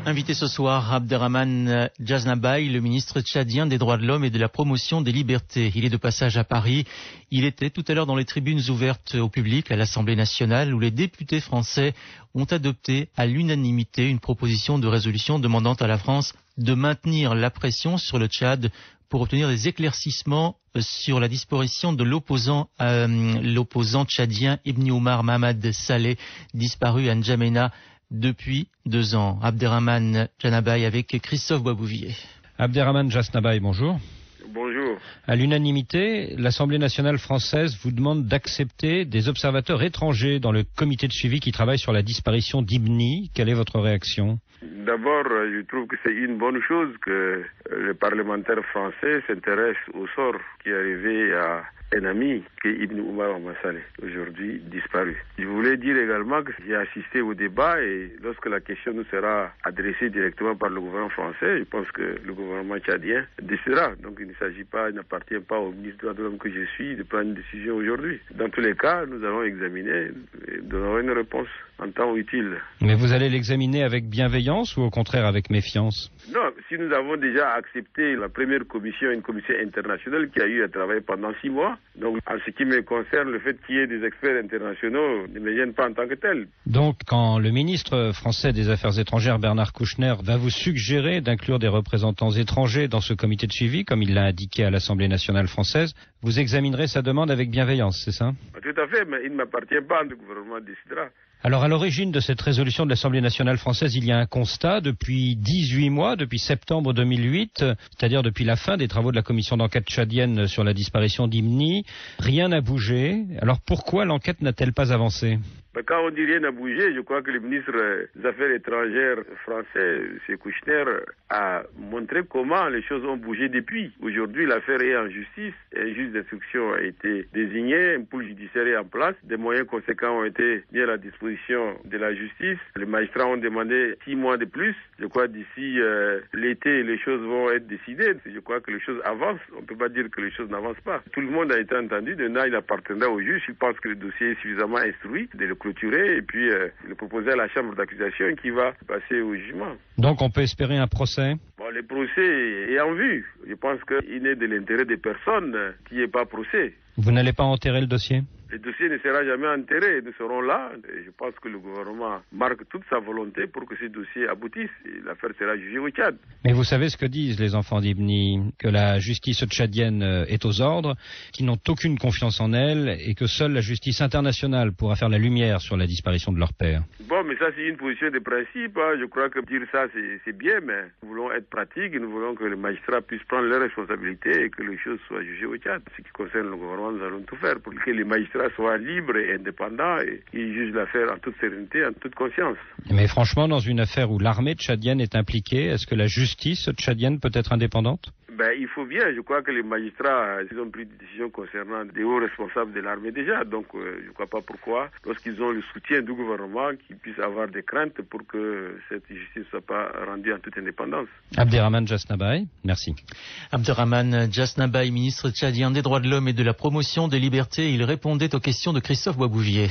Invité ce soir, Abderrahmane Djesnabay, le ministre tchadien des droits de l'homme et de la promotion des libertés. Il est de passage à Paris. Il était tout à l'heure dans les tribunes ouvertes au public à l'Assemblée nationale où les députés français ont adopté à l'unanimité une proposition de résolution demandant à la France de maintenir la pression sur le Tchad pour obtenir des éclaircissements sur la disparition de l'opposant tchadien Ibn Omar Mohamed Saleh, disparu à N'Djamena depuis 2 ans. Abderrahmane Djesnabay avec Christophe Boisbouvier. Abderrahmane Djesnabay, bonjour. Bonjour. À l'unanimité, l'Assemblée nationale française vous demande d'accepter des observateurs étrangers dans le comité de suivi qui travaille sur la disparition d'Ibni. Quelle est votre réaction ? D'abord, je trouve que c'est une bonne chose que les parlementaires français s'intéressent au sort qui est arrivé à un ami qui est Ibn Omar Mohamed Saleh, aujourd'hui disparu. Je voulais dire également que j'ai assisté au débat et lorsque la question nous sera adressée directement par le gouvernement français, je pense que le gouvernement tchadien décidera. Donc il n'appartient pas au ministre des droits de l'homme que je suis de prendre une décision aujourd'hui. Dans tous les cas, nous allons examiner et donnerons une réponse en temps utile. Mais vous allez l'examiner avec bienveillance ou au contraire avec méfiance ? Non, si nous avons déjà accepté la première commission, une commission internationale qui a eu à travailler pendant 6 mois, donc en ce qui me concerne, le fait qu'il y ait des experts internationaux ne me gêne pas en tant que tel. Donc quand le ministre français des Affaires étrangères, Bernard Kouchner, va vous suggérer d'inclure des représentants étrangers dans ce comité de suivi, comme il l'a indiqué à l'Assemblée nationale française, vous examinerez sa demande avec bienveillance, c'est ça ? Tout à fait, mais il ne m'appartient pas, le gouvernement décidera. Alors à l'origine de cette résolution de l'Assemblée nationale française, il y a un constat depuis 18 mois, depuis septembre 2008, c'est-à-dire depuis la fin des travaux de la commission d'enquête tchadienne sur la disparition d'Ibni. Rien n'a bougé. Alors pourquoi l'enquête n'a-t-elle pas avancé ? Quand on dit rien n'a bougé, je crois que le ministre des Affaires étrangères français, M. Kouchner, a montré comment les choses ont bougé depuis. Aujourd'hui, l'affaire est en justice. Un juge d'instruction a été désigné, un pool judiciaire est en place. Des moyens conséquents ont été mis à la disposition de la justice. Les magistrats ont demandé 6 mois de plus. Je crois d'ici l'été, les choses vont être décidées. Je crois que les choses avancent. On ne peut pas dire que les choses n'avancent pas. Tout le monde a été entendu. Maintenant, il appartiendra au juge. Il pense que le dossier est suffisamment instruit de le clôturer et puis le proposer à la chambre d'accusation qui va passer au jugement. Donc on peut espérer un procès ? Bon, le procès est en vue. Je pense qu'il n'est de l'intérêt des personnes qu'il n'y ait pas procès. Vous n'allez pas enterrer le dossier ? Le dossier ne sera jamais enterré. Nous serons là. Et je pense que le gouvernement marque toute sa volonté pour que ce dossier aboutisse. Et l'affaire sera jugée au Tchad. Mais vous savez ce que disent les enfants d'Ibni, que la justice tchadienne est aux ordres, qu'ils n'ont aucune confiance en elle et que seule la justice internationale pourra faire la lumière sur la disparition de leur père. Bon, mais ça c'est une position de principe. Je crois que dire ça c'est bien, mais nous voulons être pratiques et nous voulons que les magistrats puissent prendre leurs responsabilités et que les choses soient jugées au Tchad. Ce qui concerne le gouvernement, nous allons tout faire pour que les magistrats soient libres et indépendants et qu'ils jugent l'affaire en toute sérénité, en toute conscience. Mais franchement, dans une affaire où l'armée tchadienne est impliquée, est-ce que la justice tchadienne peut être indépendante ? Il faut bien. Je crois que les magistrats, ils ont pris des décisions concernant des hauts responsables de l'armée déjà. Donc, je ne crois pas pourquoi, lorsqu'ils ont le soutien du gouvernement, qu'ils puissent avoir des craintes pour que cette justice ne soit pas rendue en toute indépendance. Abderrahmane Djesnabay, merci. Abderrahmane Djesnabay, ministre tchadien des droits de l'homme et de la promotion des libertés. Il répondait aux questions de Christophe Boisbouvier.